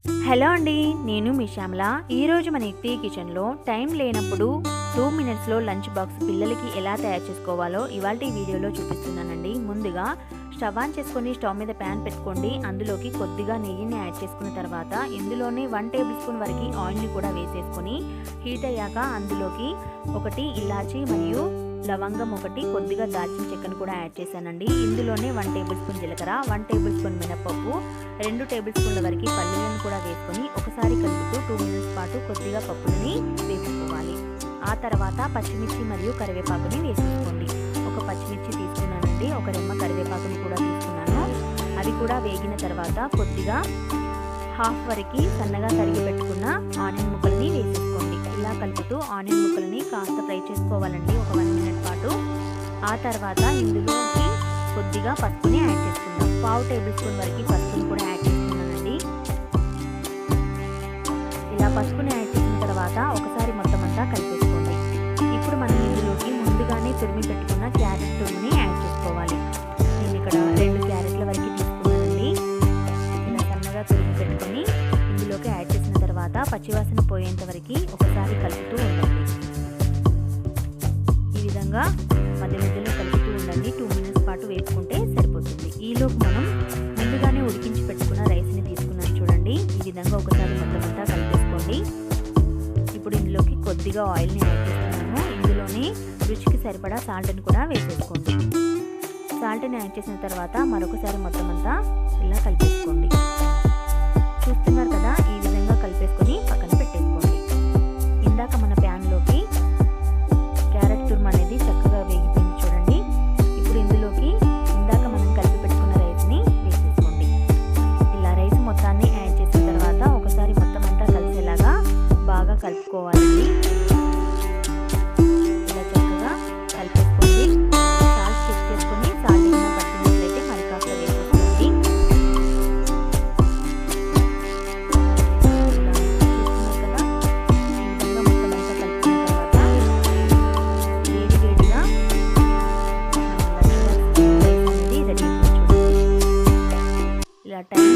Hello అండి, నేను మీ శ్యామల. ఈరోజు మన యుక్తి కిచెన్లో టైం లేనప్పుడు 2 మినిట్స్లో లంచ్ బాక్స్ పిల్లలకి ఎలా తయారు చేసుకోవాలో ఇవాళ ఈ వీడియోలో చూపిస్తున్నానండి. ముందుగా స్టవ్ ఆన్ చేసుకొని స్టవ్ మీద ప్యాన్ పెట్టుకోండి. అందులోకి కొద్దిగా నెయ్యిని యాడ్ చేసుకున్న తర్వాత ఇందులోనే 1 టేబుల్ స్పూన్ వరకు ఆయిల్ని కూడా వేసేసుకొని హీట్ అయ్యాక అందులోకి 1 ఇలాచీ మరియు లవంగం, 1 కొద్దిగా దాల్చిన చెక్కను కూడా యాడ్ చేశానండి. ఇందులోనే 1 టేబుల్ స్పూన్ జీలకర్ర, 1 టేబుల్ స్పూన్ మినపప్పు, 2 టేబుల్ స్పూన్ల వరకు పల్లీలను కూడా వేసుకొని ఒకసారి కలుపుతూ 2 మినిట్స్ పాటు కొద్దిగా పప్పులని వేసుకోవాలి. ఆ తర్వాత పచ్చిమిర్చి మరియు కరివేపాకుని వేసేసుకోండి. ఒక పచ్చిమిర్చి తీసుకున్నానండి, ఒక రెమ్మ కరివేపాకుని కూడా తీసుకున్నాను. అవి కూడా వేగిన తర్వాత కొద్దిగా హాఫ్ వరకు సన్నగా తరిగి పెట్టుకున్న ఆనియన్ ముక్కల్ని వేసేసుకోండి. ఇలా కలుపుతూ ఆనియన్ ముక్కల్ని కాస్త ఫ్రై చేసుకోవాలండి, ఒక 1 మినిట్ పాటు. ఆ తర్వాత ఇందులోకి కొద్దిగా పసుపుని యాడ్ చేసుకుందాం. 1/2 టేబుల్ స్పూన్ వరకు పసుపుని కూడా యాడ్ చేసుకున్నానండి. ఇలా పసుపుని యాడ్ చేసిన తర్వాత ఒకసారి మొత్తం అంతా కలిపేసుకోండి. ఇప్పుడు మనం ఇందులోకి ముందుగానే తురిమి పెట్టుకున్న క్యారెట్ తురుముని యాడ్ చేసుకోవాలి. నేను ఇక్కడ 2 క్యారెట్ల వరకు తీసుకున్నానండి. ఇలా సన్నగా తురిమి పెట్టుకొని ఇందులోకి యాడ్ చేసిన తర్వాత పచ్చివాసన పోయేంత వరకు ఒకసారి కలుపుతూ ఉండండి. ఈ విధంగా మధ్య మధ్యలో కలుపుతూ ఉండండి. 2 మినిట్స్ పాటు వేపుకుంటే సరిపోతుంది. ఈలోపు మనం ముందుగానే ఉడికించి పెట్టుకున్న రైస్ని తీసుకున్నాను చూడండి. ఈ విధంగా ఒకసారి మొత్తం అంతా కలిపేసుకోండి. ఇప్పుడు ఇందులోకి కొద్దిగా ఆయిల్ని యాడ్ చేస్తున్నాము. ఇందులోనే రుచికి సరిపడా సాల్ట్ని కూడా వేసేసుకోండి. సాల్ట్ని యాడ్ చేసిన తర్వాత మరొకసారి మొత్తం అంతా ఇలా కలిపేసుకోండి. చూస్తున్నారు కదా, ఈ విధంగా కలిపేసుకొని పక్కన పెట్టేసుకోండి. ఇందాక మన ప్యాన్లోకి క్యారెట్ తురుము అనేది చక్కగా వేగిపోయింది చూడండి. ఇప్పుడు ఇందులోకి ఇందాక మనం కలిపి పెట్టుకున్న రైస్ని వేసేసుకోండి. ఇలా రైస్ మొత్తాన్ని యాడ్ చేసిన తర్వాత ఒకసారి మొత్తం అంతా కలిసేలాగా బాగా కలుపుకోవాలండి. ఇలా చక్కగా కలిపేసుకోండి. సాల్ట్ చెక్ చేసుకొని సాల్ట్ ఏమైనా పట్టినట్లయితే మరి కాస్త వేసేసుకోండి. ఇలా టైం